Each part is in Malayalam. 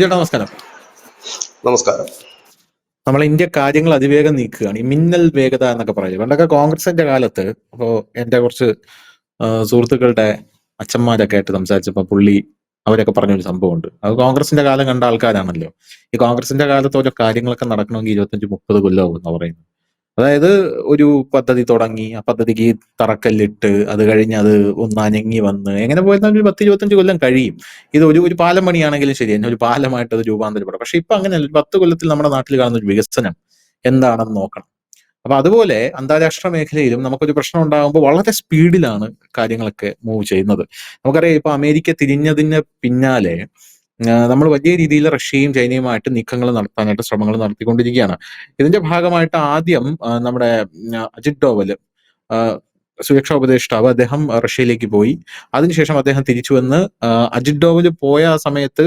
ചേട്ടാ നമസ്കാരം. നമസ്കാരം. നമ്മൾ ഇന്ത്യ കാര്യങ്ങൾ അതിവേഗം നീക്കുകയാണ്. ഈ മിന്നൽ വേഗത എന്നൊക്കെ പറയും. പണ്ടൊക്കെ കോൺഗ്രസിന്റെ കാലത്ത് അപ്പോ എന്റെ കുറച്ച് സുഹൃത്തുക്കളുടെ അച്ഛന്മാരൊക്കെ ആയിട്ട് സംസാരിച്ചപ്പോ അവരൊക്കെ പറഞ്ഞൊരു സംഭവമുണ്ട്. അത് കോൺഗ്രസിന്റെ കാലം കണ്ട ആൾക്കാരാണല്ലോ. ഈ കോൺഗ്രസിന്റെ കാലത്ത് ഓരോ കാര്യങ്ങളൊക്കെ നടക്കണമെങ്കിൽ 25-30 കൊല്ലമാവും എന്നാ പറയുന്നത്. അതായത് ഒരു പദ്ധതി തുടങ്ങി, ആ പദ്ധതിക്ക് തറക്കല്ലിട്ട്, അത് കഴിഞ്ഞ് അത് ഒന്ന് അനങ്ങി വന്ന് എങ്ങനെ പോയിരുന്ന ഒരു 10-25 കൊല്ലം കഴിയും. ഇത് ഒരു ഒരു പാലം പണിയാണെങ്കിലും ശരി തന്നെ ഒരു പാലമായിട്ട് അത് രൂപാന്തരപ്പെടും. പക്ഷെ ഇപ്പൊ അങ്ങനെയല്ല. ഒരു 10 കൊല്ലത്തിൽ നമ്മുടെ നാട്ടിൽ കാണുന്ന ഒരു വികസനം എന്താണെന്ന് നോക്കണം. അപ്പൊ അതുപോലെ അന്താരാഷ്ട്ര മേഖലയിലും നമുക്കൊരു പ്രശ്നം ഉണ്ടാകുമ്പോൾ വളരെ സ്പീഡിലാണ് കാര്യങ്ങളൊക്കെ മൂവ് ചെയ്യുന്നത്. നമുക്കറിയാം, ഇപ്പൊ അമേരിക്ക തിരിഞ്ഞതിന് പിന്നാലെ നമ്മൾ വലിയ രീതിയിൽ റഷ്യയും ചൈനയുമായിട്ട് നീക്കങ്ങൾ നടത്താനായിട്ട് ശ്രമങ്ങൾ നടത്തിക്കൊണ്ടിരിക്കുകയാണ്. ഇതിന്റെ ഭാഗമായിട്ട് ആദ്യം നമ്മുടെ അജിത് ഡോവൽ, ആ, സുരക്ഷാ ഉപദേഷ്ടാവ്, അദ്ദേഹം റഷ്യയിലേക്ക് പോയി. അതിനുശേഷം അദ്ദേഹം തിരിച്ചു വന്ന് അജിത് ഡോവൽ പോയ ആ സമയത്ത്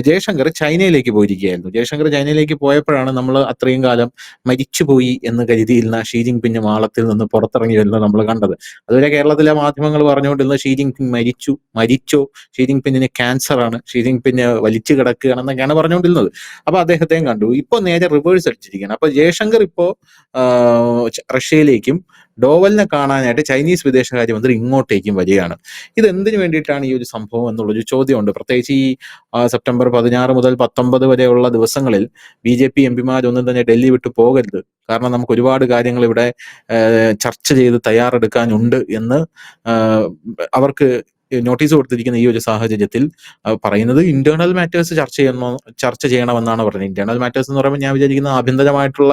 ജയശങ്കർ ചൈനയിലേക്ക് പോയിരിക്കുകയായിരുന്നു. ജയശങ്കർ ചൈനയിലേക്ക് പോയപ്പോഴാണ് നമ്മൾ അത്രയും കാലം മരിച്ചുപോയി എന്ന് കരുതിയിരുന്ന ഷീ ജിങ് പിങ് മാളത്തിൽ നിന്ന് പുറത്തിറങ്ങി വരുന്നത് നമ്മൾ കണ്ടത്. അതുവരെ കേരളത്തിലെ മാധ്യമങ്ങൾ പറഞ്ഞുകൊണ്ടിരുന്നത് ഷീ ജിങ് പിങ് മരിച്ചോ, ഷീ ജിങ് പിങ്ങിന് ക്യാൻസർ ആണ്, ഷീ ജിങ് പിങ് വലിച്ചു കിടക്കുകയാണെന്നൊക്കെയാണ് പറഞ്ഞുകൊണ്ടിരുന്നത്. അപ്പൊ അദ്ദേഹത്തെയും കണ്ടു. ഇപ്പൊ നേരെ റിവേഴ്സ് അടിച്ചിരിക്കുകയാണ്. അപ്പൊ ജയശങ്കർ ഇപ്പോ റഷ്യയിലേക്കും ഡോവലിനെ കാണാനായിട്ട് ചൈനീസ് വിദേശകാര്യമന്ത്രി ഇങ്ങോട്ടേക്കും വരികയാണ്. ഇത് എന്തിനു വേണ്ടിയിട്ടാണ് ഈ ഒരു സംഭവം എന്നുള്ളൊരു ചോദ്യമുണ്ട്. പ്രത്യേകിച്ച് ഈ സെപ്റ്റംബർ 16 മുതൽ 19 വരെയുള്ള ദിവസങ്ങളിൽ BJP എംപിമാരൊന്നും തന്നെ ഡൽഹി വിട്ടു പോകരുത്. കാരണം നമുക്ക് ഒരുപാട് കാര്യങ്ങൾ ഇവിടെ ചർച്ച ചെയ്ത് തയ്യാറെടുക്കാനുണ്ട് എന്ന് അവർക്ക് നോട്ടീസ് കൊടുത്തിരിക്കുന്ന ഈ ഒരു സാഹചര്യത്തിൽ പറയുന്നത് ഇന്റേണൽ മാറ്റേഴ്സ് ചർച്ച ചെയ്യണമെന്നാണ് പറയുന്നത്. ഇന്റേണൽ മാറ്റേഴ്സ് എന്ന് പറയുമ്പോൾ ഞാൻ വിചാരിക്കുന്ന ആഭ്യന്തരമായിട്ടുള്ള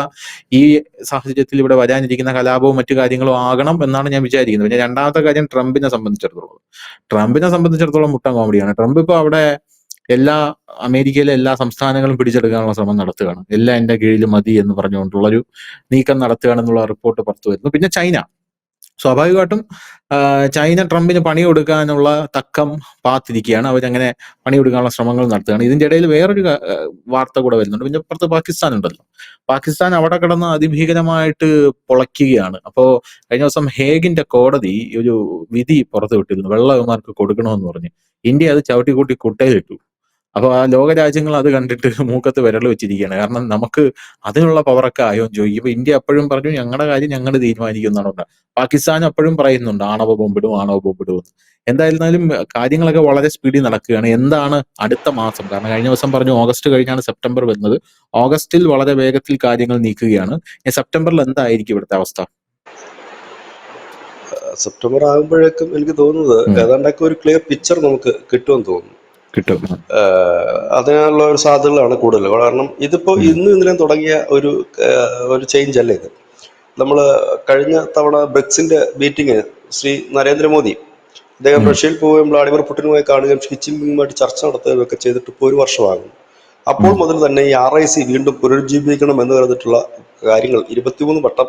ഈ സാഹചര്യത്തിൽ ഇവിടെ വരാനിരിക്കുന്ന കലാപവും മറ്റു കാര്യങ്ങളും ആകണം എന്നാണ് ഞാൻ വിചാരിക്കുന്നത്. പിന്നെ രണ്ടാമത്തെ കാര്യം ട്രംപിനെ സംബന്ധിച്ചിടത്തോളം മുട്ടൻ കോമഡിയാണ്. ട്രംപ് ഇപ്പൊ അവിടെ അമേരിക്കയിലെ എല്ലാ സംസ്ഥാനങ്ങളും പിടിച്ചെടുക്കാനുള്ള ശ്രമം നടത്തുകയാണ്. എല്ലാം എന്റെ കീഴിൽ മതി എന്ന് പറഞ്ഞുകൊണ്ടുള്ളൊരു നീക്കം നടത്തുകയാണെന്നുള്ള റിപ്പോർട്ട് പുറത്തു വരുന്നു. പിന്നെ ചൈന, സ്വാഭാവികമായിട്ടും ചൈന ട്രംപിന് പണി കൊടുക്കാനുള്ള തക്കം പാത്തിരിക്കുകയാണ്. അവരങ്ങനെ പണി കൊടുക്കാനുള്ള ശ്രമങ്ങൾ നടത്തുകയാണ്. ഇതിന്റെ ഇടയിൽ വേറൊരു വാർത്ത കൂടെ വരുന്നുണ്ട്. പിന്നെ പുറത്ത് പാകിസ്ഥാൻ ഉണ്ടല്ലോ. പാകിസ്ഥാൻ അവിടെ കിടന്ന് അതിഭീകരമായിട്ട് പൊളയ്ക്കുകയാണ്. അപ്പോ കഴിഞ്ഞ ദിവസം ഹേഗിന്റെ കോടതി ഒരു വിധി പുറത്തു വിട്ടിരുന്നു, വെള്ളവന്മാർക്ക് കൊടുക്കണമെന്ന് പറഞ്ഞ്. ഇന്ത്യ അത് ചവിട്ടിക്കൂട്ടി കുട്ടയിലിട്ടു. അപ്പൊ ആ ലോക രാജ്യങ്ങൾ അത് കണ്ടിട്ട് മൂക്കത്ത് വിരൽ വെച്ചിരിക്കുകയാണ്. കാരണം നമുക്ക് അതിനുള്ള പവറൊക്കെ ആയോ എന്ന് ചോദിക്കും. ഇപ്പൊ ഇന്ത്യ എപ്പോഴും പറഞ്ഞു ഞങ്ങളുടെ കാര്യം ഞങ്ങൾ തീരുമാനിക്കും എന്നാണ്. പാകിസ്ഥാൻ എപ്പോഴും പറയുന്നുണ്ട് ആണവ ബോംബിടും എന്ന്. എന്തായിരുന്നാലും കാര്യങ്ങളൊക്കെ വളരെ സ്പീഡിൽ നടക്കുകയാണ്. എന്താണ് അടുത്ത മാസം? കാരണം കഴിഞ്ഞ ദിവസം പറഞ്ഞു ഓഗസ്റ്റ് കഴിഞ്ഞാണ് സെപ്റ്റംബർ വരുന്നത്. ഓഗസ്റ്റിൽ വളരെ വേഗത്തിൽ കാര്യങ്ങൾ നീക്കുകയാണ്. സെപ്റ്റംബറിൽ എന്തായിരിക്കും ഇവിടുത്തെ അവസ്ഥ? സെപ്റ്റംബർ ആകുമ്പോഴേക്കും എനിക്ക് തോന്നുന്നത് ഏതാണ്ടൊക്കെ ഒരു ക്ലിയർ പിക്ചർ നമുക്ക് കിട്ടുമെന്ന് തോന്നുന്നു. അതിനുള്ള ഒരു സാധ്യതകളാണ് കൂടുതൽ. കാരണം ഇതിപ്പോ ഇന്നലെ തുടങ്ങിയ ഒരു ചേഞ്ച് അല്ലേ ഇത്. നമ്മൾ കഴിഞ്ഞ തവണ ബ്രിക്സിന്റെ മീറ്റിംഗ് ശ്രീ നരേന്ദ്രമോദി അദ്ദേഹം റഷ്യയിൽ പോകുമ്പോൾ വ്ളാഡിമിർ പുടിനുമായി കാണുകയും ഷീ ജിൻപിങ്ങുമായിട്ട് ചർച്ച നടത്തുകയും ഒക്കെ ചെയ്തിട്ട് ഇപ്പോൾ ഒരു വർഷമാകുന്നു. അപ്പോൾ മുതൽ തന്നെ ഈ RIC വീണ്ടും പുനരുജ്ജീവിക്കണം എന്ന് പറഞ്ഞിട്ടുള്ള കാര്യങ്ങൾ 23 വട്ടം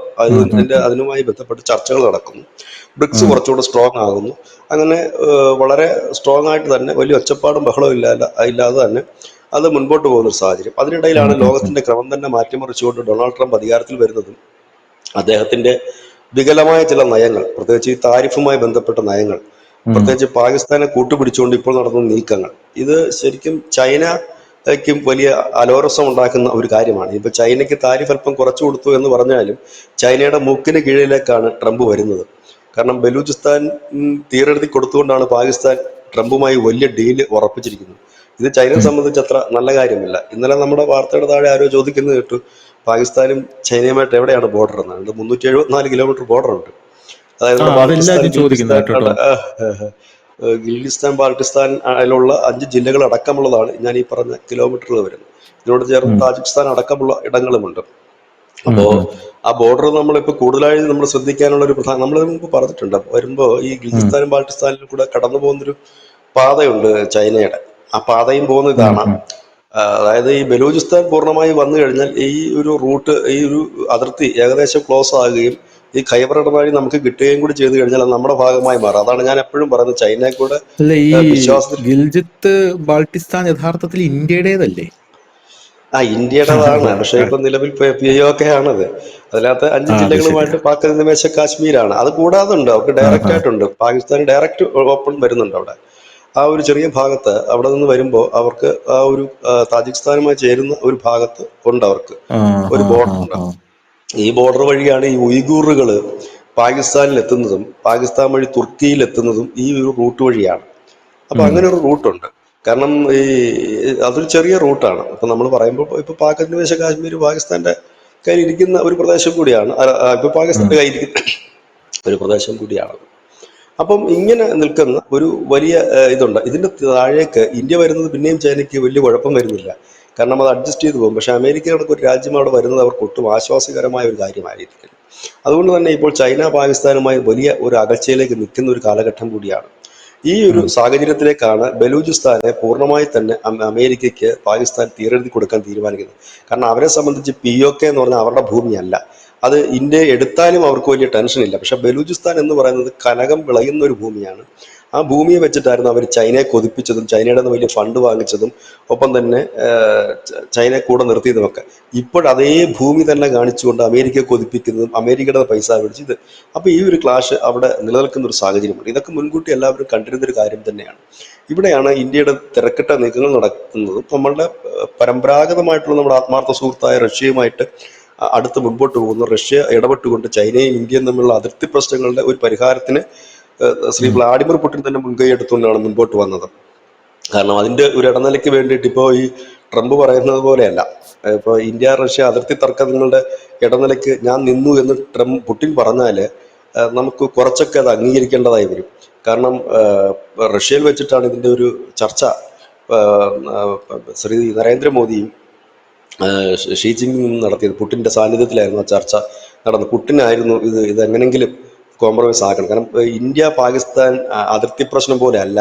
അതിനുമായി ബന്ധപ്പെട്ട് ചർച്ചകൾ നടക്കുന്നു. ബ്രിക്സ് കുറച്ചുകൂടെ സ്ട്രോങ് ആകുന്നു. അങ്ങനെ വളരെ സ്ട്രോങ് ആയിട്ട് തന്നെ വലിയ ഒച്ചപ്പാടും ബഹളവും ഇല്ലാതെ തന്നെ അത് മുൻപോട്ട് പോകുന്ന ഒരു സാഹചര്യം. അതിനിടയിലാണ് ലോകത്തിന്റെ ക്രമം തന്നെ മാറ്റിമറിച്ചുകൊണ്ട് ഡൊണാൾഡ് ട്രംപ് അധികാരത്തിൽ വരുന്നതും അദ്ദേഹത്തിന്റെ വികലമായ ചില നയങ്ങൾ, പ്രത്യേകിച്ച് ഈ താരിഫുമായി ബന്ധപ്പെട്ട നയങ്ങൾ, പ്രത്യേകിച്ച് പാകിസ്ഥാനെ കൂട്ടുപിടിച്ചുകൊണ്ട് ഇപ്പോൾ നടത്തുന്ന നീക്കങ്ങൾ, ഇത് ശരിക്കും ചൈനയ്ക്കും വലിയ അലോരസം ഉണ്ടാക്കുന്ന ഒരു കാര്യമാണ്. ഇപ്പൊ ചൈനയ്ക്ക് താരിഫ് അല്പം കുറച്ചു കൊടുത്തു എന്ന് പറഞ്ഞാലും ചൈനയുടെ മൂക്കിന് കീഴിലേക്കാണ് ട്രംപ് വരുന്നത്. കാരണം ബലൂചിസ്ഥാൻ തീരെഴുതി കൊടുത്തുകൊണ്ടാണ് പാകിസ്ഥാൻ ട്രംപുമായി വലിയ ഡീല് ഉറപ്പിച്ചിരിക്കുന്നത്. ഇത് ചൈനയെ സംബന്ധിച്ച് അത്ര നല്ല കാര്യമല്ല. ഇന്നലെ നമ്മുടെ വാർത്തയുടെ താഴെ ആരോ ചോദിക്കുന്നത് കേട്ടു, പാകിസ്ഥാനും ചൈനയുമായിട്ട് എവിടെയാണ് ബോർഡർ എന്നാണ്. 374 കിലോമീറ്റർ ബോർഡർ ഉണ്ട്. അതായത് ഗിൽഗിസ്ഥാൻ ബാൾട്ടിസ്ഥാൻ അതിലുള്ള 5 ജില്ലകൾ അടക്കമുള്ളതാണ് ഞാൻ ഈ പറഞ്ഞ കിലോമീറ്ററുകൾ വരുന്നത്. ഇതിനോട് ചേർന്ന് താജിക്കിസ്ഥാൻ അടക്കമുള്ള ഇടങ്ങളുമുണ്ട്. അപ്പോ ആ ബോർഡർ നമ്മളിപ്പോ കൂടുതലായി നമ്മൾ ശ്രദ്ധിക്കാനുള്ള ഒരു നമ്മൾ മുമ്പ് പറഞ്ഞിട്ടുണ്ട്. വരുമ്പോ ഈ ഗിൽഗിസ്ഥാനും ബാൾട്ടിസ്ഥാനിലും കൂടെ കടന്നു പോകുന്നൊരു പാതയുണ്ട് ചൈനയുടെ. ആ പാതയും പോകുന്ന ഇതാണ്. അതായത് ഈ ബലൂചിസ്ഥാൻ പൂർണ്ണമായി വന്നു കഴിഞ്ഞാൽ ഈ ഒരു റൂട്ട്, ഈ ഒരു അതിർത്തി ഏകദേശം ക്ലോസ് ആകുകയും ഈ ഖൈബർ ഇടനാഴി നമുക്ക് കിട്ടുകയും കൂടി ചെയ്തു കഴിഞ്ഞാൽ അത് നമ്മുടെ ഭാഗമായി മാറും. അതാണ് ഞാൻ എപ്പോഴും പറയുന്നത്, ചൈനയെ കൂടെ വിശ്വാസത്തിൽ. ഗിൽജിത്ത് ബാൾട്ടിസ്ഥാൻ യഥാർത്ഥത്തിൽ ഇന്ത്യയുടേതല്ലേ? ഇന്ത്യയുടേതാണ്. പക്ഷെ ഇപ്പൊ നിലവിൽ POK ആണത്. അതിനകത്ത് 5 ജില്ലകളുമായിട്ട് പാക് അധിനിവേശ കാശ്മീരാണ്. അത് കൂടാതെ ഉണ്ട്, അവർക്ക് ഡയറക്റ്റ് ആയിട്ടുണ്ട്. പാകിസ്ഥാൻ ഡയറക്റ്റ് ഓപ്പൺ വരുന്നുണ്ട് അവിടെ. ആ ഒരു ചെറിയ ഭാഗത്ത് അവിടെ നിന്ന് വരുമ്പോൾ അവർക്ക് ആ ഒരു താജിക്കിസ്ഥാനുമായി ചേരുന്ന ഒരു ഭാഗത്ത് ഉണ്ട് അവർക്ക് ആ ഒരു ആ ആ ബോർഡർ ഉണ്ട്. ആ ഈ ബോർഡർ വഴിയാണ് ഈ ഉയ്ഗൂറുകൾ പാകിസ്ഥാനിൽ എത്തുന്നതും പാകിസ്ഥാൻ വഴി തുർക്കിയിൽ എത്തുന്നതും ഈ ഒരു റൂട്ട് വഴിയാണ്. അപ്പൊ ഉം അങ്ങനെ ഒരു റൂട്ടുണ്ട്. കാരണം ഈ അതൊരു ചെറിയ റൂട്ടാണ്. അപ്പൊ നമ്മൾ പറയുമ്പോൾ ഇപ്പൊ അധിനിവേശ കാശ്മീർ പാകിസ്ഥാന്റെ കയ്യിൽ ഇരിക്കുന്ന ഒരു പ്രദേശം കൂടിയാണ്. ഇപ്പൊ ഉം പാകിസ്ഥാന്റെ കയ്യിൽ ഇരിക്കുന്ന ഒരു പ്രദേശം കൂടിയാണ്. അപ്പം ഇങ്ങനെ നിൽക്കുന്ന ഒരു വലിയ ഇതുണ്ട്. ഇതിന്റെ താഴേക്ക് ഇന്ത്യ വരുന്നത് പിന്നെയും ചൈനയ്ക്ക് വലിയ കുഴപ്പം വരുന്നില്ല. കാരണം അത് അഡ്ജസ്റ്റ് ചെയ്ത് പോകും. പക്ഷെ അമേരിക്ക കണക്ക് ഒരു രാജ്യം അവിടെ വരുന്നത് അവർക്ക് ഒട്ടും ആശ്വാസകരമായ ഒരു കാര്യമായിരിക്കും. അതുകൊണ്ട് തന്നെ ഇപ്പോൾ ചൈന പാകിസ്ഥാനുമായി വലിയ ഒരു അകൽച്ചയിലേക്ക് നിൽക്കുന്ന ഒരു കാലഘട്ടം കൂടിയാണ്. ഈ ഒരു ഉം സാഹചര്യത്തിലേക്കാണ് ബലൂചിസ്ഥാനെ പൂർണ്ണമായി തന്നെ അമേരിക്കയ്ക്ക് പാകിസ്ഥാൻ തീരെഴുതി കൊടുക്കാൻ തീരുമാനിക്കുന്നത്. കാരണം അവരെ സംബന്ധിച്ച് POK എന്ന് പറഞ്ഞാൽ അവരുടെ ഭൂമിയല്ല. അത് ഇന്ത്യ എടുത്താലും അവർക്ക് വലിയ ടെൻഷനില്ല. പക്ഷെ ബലൂചിസ്ഥാൻ എന്ന് പറയുന്നത് കനകം വിളയുന്ന ഒരു ഭൂമിയാണ്. ആ ഭൂമിയെ വെച്ചിട്ടായിരുന്നു അവർ ചൈനയെ കൊതിപ്പിച്ചതും ചൈനയുടെ നിന്ന് വലിയ ഫണ്ട് വാങ്ങിച്ചതും ഒപ്പം തന്നെ ചൈനയെ കൂടെ നിർത്തിയതുമൊക്കെ. ഇപ്പോഴതേ ഭൂമി തന്നെ കാണിച്ചുകൊണ്ട് അമേരിക്കയെ കൊതിപ്പിക്കുന്നതും അമേരിക്കയുടെ പൈസ മേടിച്ച് ഇത്. അപ്പോൾ ഈ ഒരു ക്ലാഷ് അവിടെ നിലനിൽക്കുന്ന ഒരു സാഹചര്യമുണ്ട്. ഇതൊക്കെ മുൻകൂട്ടി എല്ലാവരും കണ്ടിരുന്നൊരു കാര്യം തന്നെയാണ്. ഇവിടെയാണ് ഇന്ത്യയുടെ തിരക്കിട്ട നീക്കങ്ങൾ നടക്കുന്നതും നമ്മളുടെ പരമ്പരാഗതമായിട്ടുള്ള നമ്മുടെ ആത്മാർത്ഥ സുഹൃത്തായ റഷ്യയുമായിട്ട് അടുത്ത് മുൻപോട്ട് പോകുന്നു. റഷ്യ ഇടപെട്ടുകൊണ്ട് ചൈനയും ഇന്ത്യയും തമ്മിലുള്ള അതിർത്തി പ്രശ്നങ്ങളുടെ ഒരു പരിഹാരത്തിന് ശ്രീ ഉം വ്ളാഡിമിർ പുടിൻ തന്നെ മുൻകൈ എടുത്തുകൊണ്ടാണ് മുൻപോട്ട് വന്നത്. കാരണം അതിന്റെ ഒരു ഇടനിലയ്ക്ക് വേണ്ടിയിട്ട് ഇപ്പോൾ ഈ ട്രംപ് പറയുന്നത് പോലെയല്ല. ഇപ്പോൾ ഇന്ത്യ റഷ്യ അതിർത്തി തർക്കങ്ങളുടെ ഇടനിലയ്ക്ക് ഞാൻ നിന്നു എന്ന് പുടിൻ പറഞ്ഞാൽ നമുക്ക് കുറച്ചൊക്കെ അത് അംഗീകരിക്കേണ്ടതായി വരും. കാരണം റഷ്യയിൽ വെച്ചിട്ടാണ് ഇതിന്റെ ഒരു ചർച്ച ശ്രീ നരേന്ദ്രമോദിയും ഷീ ജിൻപിങും നടത്തിയത്. പുടിൻ്റെ സാന്നിധ്യത്തിലായിരുന്നു ആ ചർച്ച നടന്നത്. പുടിനായിരുന്നു ഇതെങ്ങനെങ്കിലും കോംപ്രമൈസ് ആക്കണം. കാരണം ഇന്ത്യ പാകിസ്ഥാൻ അതിർത്തി പ്രശ്നം പോലെ അല്ല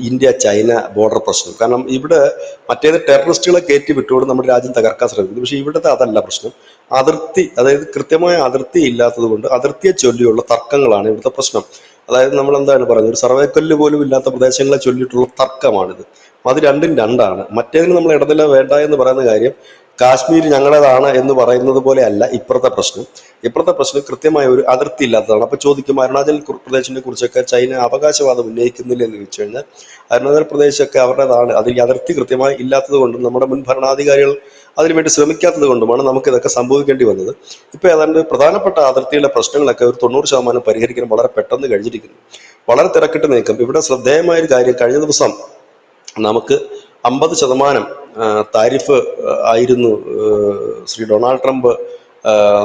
ഇന്ത്യ ചൈന ബോർഡർ പ്രശ്നം. കാരണം ഇവിടെ മറ്റേത് ടെററിസ്റ്റുകളെ കയറ്റി വിട്ടുകൊണ്ട് നമ്മുടെ രാജ്യം തകർക്കാൻ ശ്രമിക്കുന്നു. പക്ഷേ ഇവിടുത്തെ അതല്ല പ്രശ്നം. അതിർത്തി, അതായത് കൃത്യമായ അതിർത്തി ഇല്ലാത്തത് കൊണ്ട് അതിർത്തിയെ ചൊല്ലിയുള്ള തർക്കങ്ങളാണ് ഇവിടുത്തെ പ്രശ്നം. അതായത് നമ്മൾ എന്താണ് പറയുന്നത്, ഒരു സർവേക്കല്ല് പോലും ഇല്ലാത്ത പ്രദേശങ്ങളെ ചൊല്ലിയിട്ടുള്ള തർക്കമാണിത്. അത് രണ്ടും രണ്ടാണ്. മറ്റേതിന് നമ്മൾ ഇടനില വേണ്ട എന്ന് പറയുന്ന കാര്യം കാശ്മീർ ഞങ്ങളുടേതാണ് എന്ന് പറയുന്നത് പോലെ അല്ല ഇപ്പുറത്തെ പ്രശ്നം. ഇപ്പുറത്തെ പ്രശ്നം കൃത്യമായ ഒരു അതിർത്തി ഇല്ലാത്തതാണ്. അപ്പൊ ചോദിക്കും അരുണാചൽ പ്രദേശിനെ കുറിച്ചൊക്കെ ചൈന അവകാശവാദം ഉന്നയിക്കുന്നില്ല എന്ന് ചോദിച്ചു കഴിഞ്ഞാൽ അരുണാചൽ പ്രദേശൊക്കെ അവരുടേതാണ്. അതിൽ അതിർത്തി കൃത്യമായി ഇല്ലാത്തത് കൊണ്ടും നമ്മുടെ മുൻ ഭരണാധികാരികൾ അതിനുവേണ്ടി ശ്രമിക്കാത്തത് കൊണ്ടുമാണ് നമുക്കിതൊക്കെ സംഭവിക്കേണ്ടി വന്നത്. ഇപ്പൊ ഏതാണ്ട് പ്രധാനപ്പെട്ട അതിർത്തിയിലെ പ്രശ്നങ്ങളൊക്കെ ഒരു 90% പരിഹരിക്കാൻ വളരെ പെട്ടെന്ന് കഴിഞ്ഞിരിക്കുന്നു. വളരെ തിരക്കിട്ട് നീക്കം. ഇവിടെ ശ്രദ്ധേയമായ ഒരു കാര്യം, കഴിഞ്ഞ ദിവസം നമുക്ക് 50% താരിഫ് ആയിരുന്നു ശ്രീ ഡൊണാൾഡ് ട്രംപ്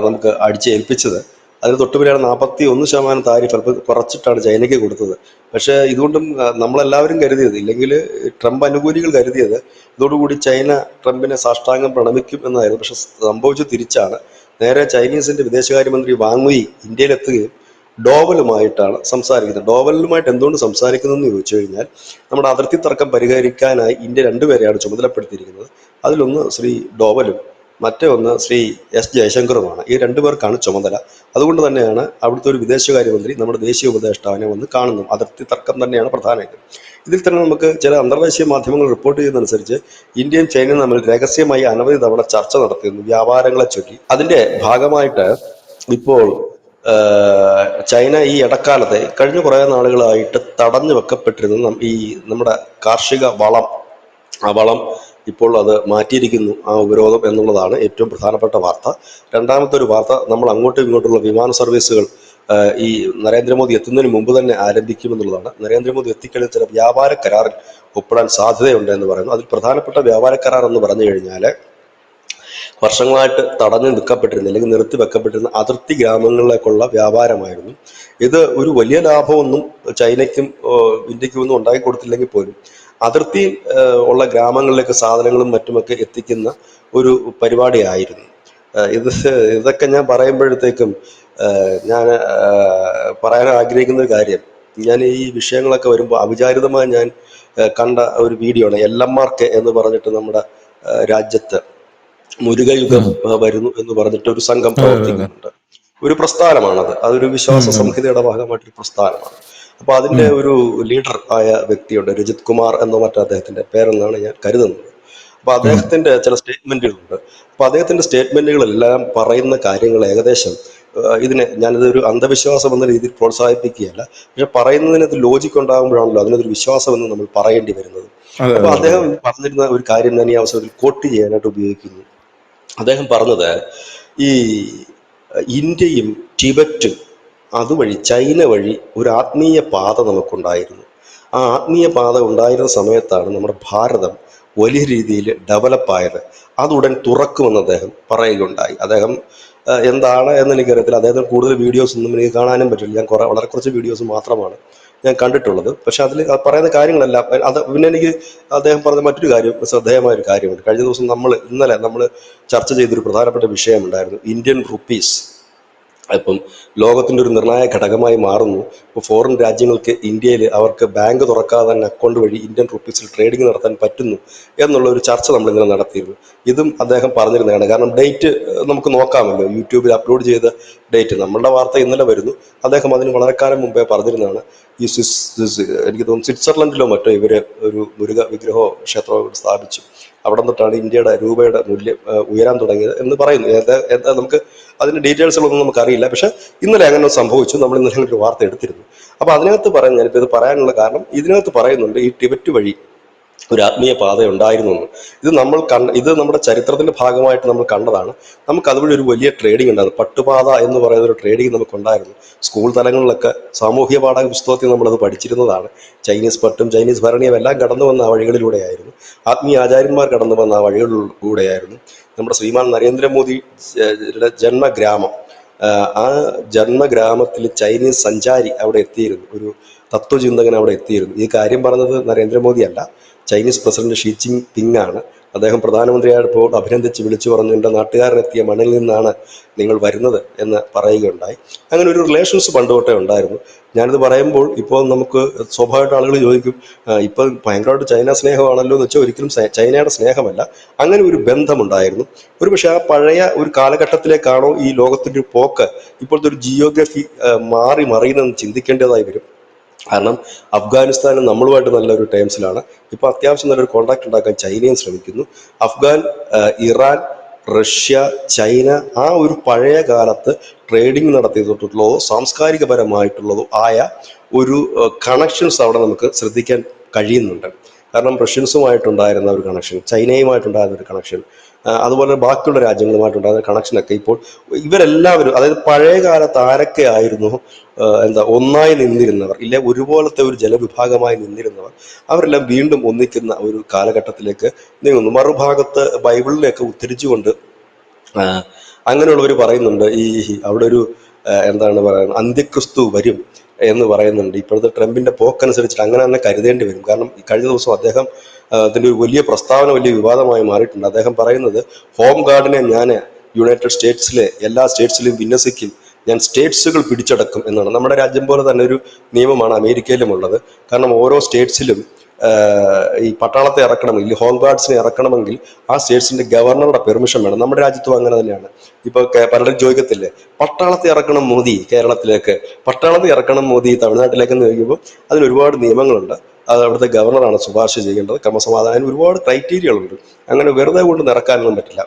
നമുക്ക് അടിച്ചേൽപ്പിച്ചത്. അതിന് തൊട്ടുപിന്നാലെ 41% താരിഫ് അല്പം കുറച്ചിട്ടാണ് ചൈനയ്ക്ക് കൊടുത്തത്. പക്ഷേ ഇതുകൊണ്ടും നമ്മളെല്ലാവരും കരുതിയത്, ഇല്ലെങ്കിൽ ട്രംപ് അനുകൂലികൾ കരുതിയത് ഇതോടുകൂടി ചൈന ട്രംപിനെ സാഷ്ടാംഗം പ്രണമിക്കും എന്നായിരുന്നു. പക്ഷെ സംഭവിച്ചു തിരിച്ചാണ്. നേരെ ചൈനീസിന്റെ വിദേശകാര്യമന്ത്രി വാങ് യി ഇന്ത്യയിലെത്തുകയും ഡോവലുമായിട്ടാണ് സംസാരിക്കുന്നത്. ഡോവലുമായിട്ട് എന്തുകൊണ്ട് സംസാരിക്കുന്നതെന്ന് ചോദിച്ചു കഴിഞ്ഞാൽ നമ്മുടെ അതിർത്തി തർക്കം പരിഹരിക്കാനായി ഇന്ത്യ രണ്ടുപേരെയാണ് ചുമതലപ്പെടുത്തിയിരിക്കുന്നത്. അതിലൊന്ന് ശ്രീ ഡോവലും മറ്റേ ഒന്ന് ശ്രീ എസ് ജയശങ്കറുമാണ്. ഈ രണ്ടുപേർക്കാണ് ചുമതല. അതുകൊണ്ട് തന്നെയാണ് അവിടുത്തെ ഒരു വിദേശകാര്യമന്ത്രി നമ്മുടെ ദേശീയ ഉപദേഷ്ടാവിനെ വന്ന് കാണുന്നു. അതിർത്തി തർക്കം തന്നെയാണ് പ്രധാനമായിട്ടും. ഇതിൽ തന്നെ നമുക്ക് ചില അന്തർദേശീയ മാധ്യമങ്ങൾ റിപ്പോർട്ട് ചെയ്യുന്നതനുസരിച്ച് ഇന്ത്യയും ചൈനയും തമ്മിൽ രഹസ്യമായി അനവധി തവണ ചർച്ച നടത്തിയിരുന്നു വ്യാപാരങ്ങളെ ചൊല്ലി. അതിന്റെ ഭാഗമായിട്ട് ഇപ്പോൾ ചൈന ഈ ഇടക്കാലത്തെ കഴിഞ്ഞ കുറേ നാളുകളായിട്ട് തടഞ്ഞു വെക്കപ്പെട്ടിരുന്ന ഈ നമ്മുടെ കാർഷിക വളം, ആ വളം ഇപ്പോൾ അത് മാറ്റിയിരിക്കുന്നു, ആ ഉപരോധം എന്നുള്ളതാണ് ഏറ്റവും പ്രധാനപ്പെട്ട വാർത്ത. രണ്ടാമത്തെ ഒരു വാർത്ത, നമ്മൾ അങ്ങോട്ടും ഇങ്ങോട്ടുള്ള വിമാന സർവീസുകൾ ഈ നരേന്ദ്രമോദി എത്തുന്നതിന് മുമ്പ് തന്നെ ആരംഭിക്കുമെന്നുള്ളതാണ്. നരേന്ദ്രമോദി എത്തിക്കഴിഞ്ഞാൽ ചില വ്യാപാര കരാറിൽ ഒപ്പിടാൻ സാധ്യതയുണ്ട് എന്ന് പറയുന്നു. അതിൽ പ്രധാനപ്പെട്ട വ്യാപാര കരാർ എന്ന് പറഞ്ഞു കഴിഞ്ഞാൽ വർഷങ്ങളായിട്ട് തടഞ്ഞു നിൽക്കപ്പെട്ടിരുന്ന അല്ലെങ്കിൽ നിർത്തി വെക്കപ്പെട്ടിരുന്ന അതിർത്തി ഗ്രാമങ്ങളിലേക്കുള്ള വ്യാപാരമായിരുന്നു. ഇത് ഒരു വലിയ ലാഭമൊന്നും ചൈനയ്ക്കും ഇന്ത്യക്കും ഒന്നും ഉണ്ടാക്കി കൊടുത്തില്ലെങ്കിൽ പോലും അതിർത്തിയിൽ ഉള്ള ഗ്രാമങ്ങളിലേക്ക് സാധനങ്ങളും മറ്റുമൊക്കെ എത്തിക്കുന്ന ഒരു പരിപാടിയായിരുന്നു ഇതൊക്കെ ഞാൻ പറയുമ്പോഴത്തേക്കും ഞാൻ പറയാൻ ആഗ്രഹിക്കുന്ന ഒരു കാര്യം, ഞാൻ ഈ വിഷയങ്ങളൊക്കെ വരുമ്പോൾ അവിചാരിതമായി ഞാൻ കണ്ട ഒരു വീഡിയോ ആണ്. LMRK എന്ന് പറഞ്ഞിട്ട് നമ്മുടെ രാജ്യത്ത് മുരുകയുഗം വരുന്നു എന്ന് പറഞ്ഞിട്ട് ഒരു സംഘം പ്രവർത്തിക്കുന്നുണ്ട്. ഒരു പ്രസ്ഥാനമാണത്. അതൊരു വിശ്വാസ സംഹിതയുടെ ഭാഗമായിട്ടൊരു പ്രസ്ഥാനമാണ്. അപ്പൊ അതിന്റെ ഒരു ലീഡർ ആയ വ്യക്തിയുണ്ട്, രജിത് കുമാർ എന്നോ മറ്റോ അദ്ദേഹത്തിന്റെ പേരെന്നാണ് ഞാൻ കരുതുന്നത്. അപ്പൊ അദ്ദേഹത്തിന്റെ ചില സ്റ്റേറ്റ്മെന്റുകളുണ്ട്. അപ്പൊ അദ്ദേഹത്തിന്റെ സ്റ്റേറ്റ്മെന്റുകളെല്ലാം പറയുന്ന കാര്യങ്ങൾ ഏകദേശം ഇതിനെ ഞാനിതൊരു അന്ധവിശ്വാസം എന്ന രീതിയിൽ പ്രോത്സാഹിപ്പിക്കുകയല്ല, പക്ഷെ പറയുന്നതിനകത്ത് ലോജിക്ക് ഉണ്ടാകുമ്പോഴാണല്ലോ അതിനൊരു വിശ്വാസം എന്ന് നമ്മൾ പറയേണ്ടി വരുന്നത്. അതെ അപ്പൊ അതെ അതെ അദ്ദേഹം പറഞ്ഞിരുന്ന ഒരു കാര്യം ഞാൻ ഈ അവസരത്തിൽ കോട്ട് ചെയ്യാനായിട്ട് ഉപയോഗിക്കുന്നു. അദ്ദേഹം പറഞ്ഞത് ഈ ഇന്ത്യയും ടിബറ്റും അതുവഴി ചൈന വഴി ഒരു ആത്മീയ പാത നമുക്കുണ്ടായിരുന്നു. ആ ആത്മീയ പാത ഉണ്ടായിരുന്ന സമയത്താണ് നമ്മുടെ ഭാരതം വലിയ രീതിയിൽ ഡെവലപ്പായത്. അതുടൻ തുറക്കുമെന്ന് അദ്ദേഹം പറയുകയുണ്ടായി. അദ്ദേഹം എന്താണ് എന്ന് എനിക്കറിയത്തില്ല. അദ്ദേഹത്തിന് കൂടുതൽ വീഡിയോസ് ഒന്നും എനിക്ക് കാണാനും പറ്റില്ല. ഞാൻ വളരെ കുറച്ച് വീഡിയോസ് മാത്രമാണ് ഞാൻ കണ്ടിട്ടുള്ളത്. പക്ഷെ അതിൽ പറയുന്ന കാര്യങ്ങളെല്ലാം അത് പിന്നെ എനിക്ക് അദ്ദേഹം പറഞ്ഞ മറ്റൊരു കാര്യം, ശ്രദ്ധേയമായ ഒരു കാര്യമുണ്ട്. കഴിഞ്ഞ ദിവസം ഇന്നലെ നമ്മൾ ചർച്ച ചെയ്തൊരു പ്രധാനപ്പെട്ട വിഷയമുണ്ടായിരുന്നു, ഇന്ത്യൻ റുപ്പീസ് ഇപ്പം ലോകത്തിൻ്റെ ഒരു നിർണായക ഘടകമായി മാറുന്നു. ഇപ്പോൾ ഫോറിൻ രാജ്യങ്ങൾക്ക് ഇന്ത്യയിൽ അവർക്ക് ബാങ്ക് തുറക്കാതെ തന്നെ അക്കൗണ്ട് വഴി ഇന്ത്യൻ റുപ്പീസിൽ ട്രേഡിംഗ് നടത്താൻ പറ്റുന്നു എന്നുള്ള ഒരു ചർച്ച നമ്മളിങ്ങനെ നടത്തിയിരുന്നു. ഇതും അദ്ദേഹം പറഞ്ഞിരുന്നതാണ്. കാരണം ഡേറ്റ് നമുക്ക് നോക്കാമല്ലോ, യൂട്യൂബിൽ അപ്ലോഡ് ചെയ്ത ഡേറ്റ്. നമ്മളുടെ വാർത്ത ഇന്നലെ വരുന്നു, അദ്ദേഹം അതിന് വളരെ കാലം മുമ്പേ പറഞ്ഞിരുന്നതാണ്. ഈ എനിക്ക് തോന്നുന്നു സ്വിറ്റ്സർലൻഡിലോ മറ്റോ ഇവർ ഒരു മുരുക വിഗ്രഹമോ ക്ഷേത്രമോ സ്ഥാപിച്ചു. അവിടെ നിന്നിട്ടാണ് ഇന്ത്യയുടെ രൂപയുടെ മൂല്യം ഉയരാൻ തുടങ്ങിയത് എന്ന് പറയുന്നു. എന്താ നമുക്ക് അതിൻ്റെ ഡീറ്റെയിൽസുകളൊന്നും നമുക്കറിയില്ല. പക്ഷെ ഇന്നലെ അങ്ങനെ സംഭവിച്ചു. നമ്മൾ ഇന്നലെ ഒരു വാർത്ത എടുത്തിരുന്നു. അപ്പോൾ അതിനകത്ത് ഞാനിപ്പോൾ ഇത് പറയാനുള്ള കാരണം, ഇതിനകത്ത് പറയുന്നുണ്ട് ഈ ടിബറ്റ് വഴി ഒരു ആത്മീയ പാത ഉണ്ടായിരുന്നു എന്ന്. ഇത് നമ്മുടെ ചരിത്രത്തിന്റെ ഭാഗമായിട്ട് നമ്മൾ കണ്ടതാണ്. നമുക്ക് അതുവഴി ഒരു വലിയ ട്രേഡിംഗ് ഉണ്ടായിരുന്നു. പട്ടുപാത എന്ന് പറയുന്ന ഒരു ട്രേഡിംഗ് നമുക്കുണ്ടായിരുന്നു. സ്കൂൾ തലങ്ങളിലൊക്കെ സാമൂഹ്യ പാഠക പുസ്തകത്തിൽ നമ്മളത് പഠിച്ചിരുന്നതാണ്. ചൈനീസ് പട്ടും ചൈനീസ് ഭരണിയും എല്ലാം കടന്നു വന്ന ആ വഴികളിലൂടെയായിരുന്നു. ആത്മീയ ആചാര്യന്മാർ കടന്നു വന്ന ആ വഴികളിലൂടെയായിരുന്നു. നമ്മുടെ ശ്രീമാൻ നരേന്ദ്രമോദിയുടെ ജന്മഗ്രാമം, ആ ജന്മഗ്രാമത്തിൽ ചൈനീസ് സഞ്ചാരി അവിടെ എത്തിയിരുന്നു, ഒരു തത്വചിന്തകൻ അവിടെ എത്തിയിരുന്നു. ഈ കാര്യം പറഞ്ഞത് നരേന്ദ്രമോദി അല്ല, ചൈനീസ് പ്രസിഡന്റ് ഷീ ജിൻ പിങ് ആണ്. അദ്ദേഹം പ്രധാനമന്ത്രിയായപ്പോൾ അഭിനന്ദിച്ച് വിളിച്ചു പറഞ്ഞു, എൻ്റെ നാട്ടുകാരനെത്തിയ മണ്ണിൽ നിന്നാണ് നിങ്ങൾ വരുന്നത് എന്ന് പറയുകയുണ്ടായി. അങ്ങനെ ഒരു റിലേഷൻസ് പണ്ട് തൊട്ടേ ഉണ്ടായിരുന്നു. ഞാനിത് പറയുമ്പോൾ ഇപ്പോൾ നമുക്ക് സ്വാഭാവികമായിട്ട് ആളുകൾ ചോദിക്കും, ഇപ്പം ഭയങ്കരമായിട്ട് ചൈന സ്നേഹമാണല്ലോ എന്ന് വെച്ചാൽ ഒരിക്കലും ചൈനയുടെ സ്നേഹമല്ല. അങ്ങനെ ഒരു ബന്ധമുണ്ടായിരുന്നു. ഒരു പക്ഷേ ആ പഴയ ഒരു കാലഘട്ടത്തിലേക്കാണോ ഈ ലോകത്തിൻ്റെ ഒരു പോക്ക്, ഇപ്പോഴത്തെ ഒരു ജിയോഗ്രഫി മാറി മറിയുന്നതെന്ന് ചിന്തിക്കേണ്ടതായി വരും. കാരണം അഫ്ഗാനിസ്ഥാനും നമ്മളുമായിട്ട് നല്ലൊരു ടേംസിലാണ്. ഇപ്പോൾ അത്യാവശ്യം നല്ലൊരു കോൺടാക്ട് ഉണ്ടാക്കാൻ ചൈനയും ശ്രമിക്കുന്നു. അഫ്ഗാൻ, ഇറാൻ, റഷ്യ, ചൈന ആ ഒരു പഴയ കാലത്ത് ട്രേഡിംഗ് നടത്തിയിട്ടുള്ളതോ സാംസ്കാരികപരമായിട്ടുള്ളതോ ആയ ഒരു കണക്ഷൻസ് അവിടെ നമുക്ക് ശ്രദ്ധിക്കാൻ കഴിയുന്നുണ്ട്. കാരണം റഷ്യൻസുമായിട്ടുണ്ടായിരുന്ന ഒരു കണക്ഷൻ, ചൈനയുമായിട്ടുണ്ടായിരുന്ന ഒരു കണക്ഷൻ, അതുപോലെ ബാക്കിയുള്ള രാജ്യങ്ങളുമായിട്ടുണ്ടായിരുന്ന കണക്ഷനൊക്കെ ഇപ്പോൾ ഇവരെല്ലാവരും, അതായത് പഴയ കാലത്ത് ആരൊക്കെ ആയിരുന്നു ഒന്നായി നിന്നിരുന്നവർ, ഇല്ലെ ഒരുപോലത്തെ ഒരു ജനവിഭാഗമായി നിന്നിരുന്നവർ, അവരെല്ലാം വീണ്ടും ഒന്നിക്കുന്ന ഒരു കാലഘട്ടത്തിലേക്ക് നീങ്ങുന്നു. മറുഭാഗത്ത് ബൈബിളിനെയൊക്കെ ഉദ്ധരിച്ചുകൊണ്ട് അങ്ങനെയുള്ളവർ പറയുന്നുണ്ട്, ഈ അവിടെ ഒരു എന്താണ് പറയുന്നത്, അന്ത്യക്രിസ്തു വരും എന്ന് പറയുന്നുണ്ട്. ഇപ്പോഴത്തെ ട്രംപിന്റെ പോക്കനുസരിച്ചിട്ട് അങ്ങനെ തന്നെ കരുതേണ്ടി വരും. കാരണം കഴിഞ്ഞ ദിവസം അദ്ദേഹം അതിൻ്റെ ഒരു വലിയ പ്രസ്താവന വലിയ വിവാദമായി മാറിയിട്ടുണ്ട്. അദ്ദേഹം പറയുന്നത്, ഹോം ഗാർഡിനെ ഞാൻ യുണൈറ്റഡ് സ്റ്റേറ്റ്സിലെ എല്ലാ സ്റ്റേറ്റ്സിലും വിന്യസിക്കും, ഞാൻ സ്റ്റേറ്റ്സുകൾ പിടിച്ചടക്കും എന്നാണ്. നമ്മുടെ രാജ്യം പോലെ തന്നെ ഒരു നിയമമാണ് അമേരിക്കയിലും ഉള്ളത്. കാരണം ഓരോ സ്റ്റേറ്റ്സിലും ഈ പട്ടാളത്തെ ഇറക്കണമെങ്കിൽ, ഹോം ഗാർഡ്സിനെ ഇറക്കണമെങ്കിൽ ആ സ്റ്റേറ്റ്സിന്റെ ഗവർണറുടെ പെർമിഷൻ വേണം. നമ്മുടെ രാജ്യത്തും അങ്ങനെ തന്നെയാണ്. ഇപ്പോൾ പലരും ചോദിക്കത്തില്ലേ, പട്ടാളത്തെ ഇറക്കണം മോദി കേരളത്തിലേക്ക്, പട്ടാളത്തെ ഇറക്കണം മോദി തമിഴ്നാട്ടിലേക്ക് എന്ന് ചോദിക്കുമ്പോൾ അതിന് ഒരുപാട് നിയമങ്ങളുണ്ട്. അത് അവിടുത്തെ ഗവർണറാണ് ശുപാർശ ചെയ്യേണ്ടത്. ക്രമസമാധാനം ഒരുപാട് ക്രൈറ്റീരിയകളുണ്ട്. അങ്ങനെ വെറുതെ കൊണ്ട് ഇറക്കാനൊന്നും പറ്റില്ല.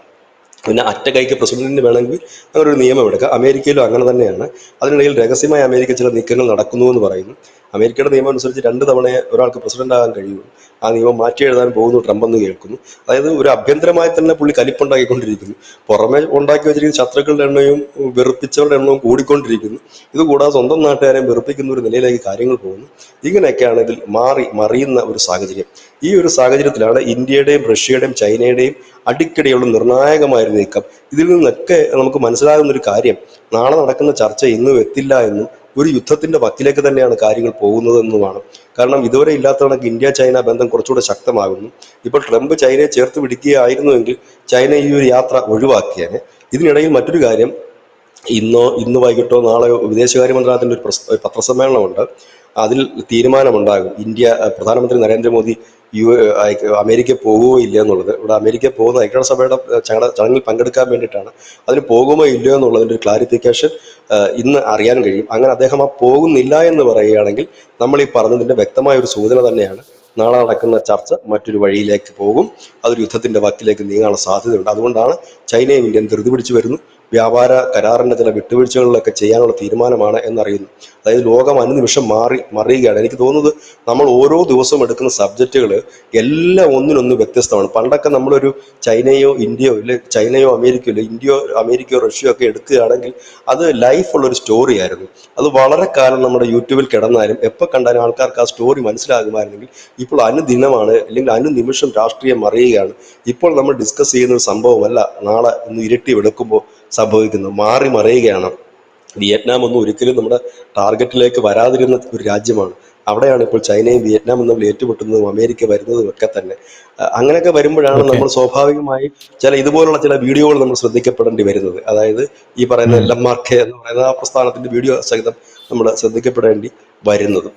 പിന്നെ അറ്റ കൈക്ക് പ്രസിഡന്റിന് വേണമെങ്കിൽ അങ്ങനെ ഒരു നിയമം എടുക്കുക. അമേരിക്കയിലും അങ്ങനെ തന്നെയാണ്. അതിനിടയിൽ രഹസ്യമായി അമേരിക്ക ചില നീക്കങ്ങൾ നടക്കുന്നു എന്ന് പറയുന്നു. അമേരിക്കയുടെ നിയമം അനുസരിച്ച് 2 തവണയെ ഒരാൾക്ക് പ്രസിഡന്റ് ആകാൻ കഴിയുള്ളൂ. ആ നിയമം മാറ്റി എഴുതാൻ പോകുന്നു ട്രംപ് എന്ന് കേൾക്കുന്നു. അതായത് ഒരു അഭ്യന്തരമായി തന്നെ പുള്ളി കലിപ്പുണ്ടാക്കിക്കൊണ്ടിരിക്കുന്നു. പുറമെ ഉണ്ടാക്കി വെച്ചിരിക്കുന്ന ശത്രുക്കളുടെ എണ്ണവും വെറുപ്പിച്ചവരുടെ എണ്ണവും കൂടിക്കൊണ്ടിരിക്കുന്നു. ഇതുകൂടാതെ സ്വന്തം നാട്ടുകാരെ വെറുപ്പിക്കുന്ന ഒരു നിലയിലേക്ക് കാര്യങ്ങൾ പോകുന്നു. ഇങ്ങനെയൊക്കെയാണ് ഇതിൽ മറിയുന്ന ഒരു സാഹചര്യം. ഈ ഒരു സാഹചര്യത്തിലാണ് ഇന്ത്യയുടെയും റഷ്യയുടെയും ചൈനയുടെയും അടിക്കടിയുള്ള നിർണായകമായൊരു നീക്കം. ഇതിൽ നിന്നൊക്കെ നമുക്ക് മനസ്സിലാകുന്ന ഒരു കാര്യം, നാളെ നടക്കുന്ന ചർച്ച ഇന്നും എത്തില്ല എന്നും ഒരു യുദ്ധത്തിന്റെ വക്കിലേക്ക് തന്നെയാണ് കാര്യങ്ങൾ പോകുന്നതെന്നുമാണ്. കാരണം ഇതുവരെ ഇല്ലാത്ത കണക്ക് ഇന്ത്യ ചൈന ബന്ധം കുറച്ചുകൂടെ ശക്തമാകുന്നു. ഇപ്പോൾ ട്രംപ് ചൈനയെ ചേർത്ത് പിടിക്കുകയായിരുന്നുവെങ്കിൽ ചൈന ഈ ഒരു യാത്ര ഒഴിവാക്കിയേനെ. ഇതിനിടയിൽ മറ്റൊരു കാര്യം, ഇന്ന് വൈകിട്ടോ നാളെയോ വിദേശകാര്യ മന്ത്രാലയത്തിൻ്റെ ഒരു പത്രസമ്മേളനമുണ്ട്. അതിൽ തീരുമാനമുണ്ടാകും ഇന്ത്യ പ്രധാനമന്ത്രി നരേന്ദ്രമോദി അമേരിക്കയിൽ പോകുമോ ഇല്ല എന്നുള്ളത്. ഇവിടെ അമേരിക്കയിൽ പോകുന്ന ഐക്യരാഷ്ട്രസഭയുടെ ചടങ്ങിൽ പങ്കെടുക്കാൻ വേണ്ടിയിട്ടാണ്. അതിന് പോകുമോ ഇല്ലയോ എന്നുള്ളതിൻ്റെ ഒരു ക്ലാരിഫിക്കേഷൻ ഇന്ന് അറിയാൻ കഴിയും. അങ്ങനെ അദ്ദേഹം പോകുന്നില്ല എന്ന് പറയുകയാണെങ്കിൽ നമ്മൾ ഈ പറഞ്ഞതിൻ്റെ വ്യക്തമായ ഒരു സൂചന തന്നെയാണ്. നാളെ നടക്കുന്ന ചർച്ച മറ്റൊരു വഴിയിലേക്ക് പോകും. അതൊരു യുദ്ധത്തിന്റെ വക്കിലേക്ക് നീങ്ങാനുള്ള സാധ്യതയുണ്ട്. അതുകൊണ്ടാണ് ചൈനയും ഇന്ത്യയും ധൃതി പിടിച്ചു വരുന്നു. വ്യാപാര കരാറിൻ്റെ ചില വിട്ടുവീഴ്ചകളിലൊക്കെ ചെയ്യാനുള്ള തീരുമാനമാണ് എന്നറിയുന്നു. അതായത് ലോകം അനുനിമിഷം മറിയുകയാണ്. എനിക്ക് തോന്നുന്നത് നമ്മൾ ഓരോ ദിവസവും എടുക്കുന്ന സബ്ജക്റ്റുകൾ എല്ലാം ഒന്നിനൊന്ന് വ്യത്യസ്തമാണ്. പണ്ടൊക്കെ നമ്മളൊരു ചൈനയോ ഇന്ത്യയോ ഇല്ല ചൈനയോ അമേരിക്കയോ ഇല്ല ഇന്ത്യയോ അമേരിക്കയോ റഷ്യയോ ഒക്കെ എടുക്കുകയാണെങ്കിൽ അത് ലൈഫുള്ളൊരു സ്റ്റോറി ആയിരുന്നു. അത് വളരെ കാലം നമ്മുടെ യൂട്യൂബിൽ കിടന്നാലും എപ്പോൾ കണ്ടാലും ആൾക്കാർക്ക് ആ സ്റ്റോറി മനസ്സിലാകുമായിരുന്നെങ്കിൽ ഇപ്പോൾ അനുദിനമാണ് അല്ലെങ്കിൽ അനുനിമിഷം രാഷ്ട്രീയം മറിയുകയാണ്. ഇപ്പോൾ നമ്മൾ ഡിസ്കസ് ചെയ്യുന്ന ഒരു സംഭവമല്ല നാളെ ഇന്ന് ഇരട്ടി വെളുക്കുമ്പോൾ സംഭവിക്കുന്നത്, മാറി മറിയുകയാണ്. വിയറ്റ്നാം ഒന്നും ഒരിക്കലും നമ്മുടെ ടാർഗറ്റിലേക്ക് വരാതിരുന്ന ഒരു രാജ്യമാണ്. അവിടെയാണ് ഇപ്പോൾ ചൈനയും വിയറ്റ്നാമും തമ്മിൽ ഏറ്റുമുട്ടുന്നതും അമേരിക്ക വരുന്നതും ഒക്കെ തന്നെ. അങ്ങനെയൊക്കെ വരുമ്പോഴാണ് ഓക്കെ. നമ്മൾ സ്വാഭാവികമായി ഇതുപോലുള്ള ചില വീഡിയോകൾ നമ്മൾ ശ്രദ്ധിക്കപ്പെടേണ്ടി വരുന്നത്. അതായത് ഈ പറയുന്ന ഉം. LMRK എന്ന് പറയുന്ന ആ പ്രസ്ഥാനത്തിന്റെ വീഡിയോ സഹിതം നമ്മൾ ശ്രദ്ധിക്കപ്പെടേണ്ടി വരുന്നത്.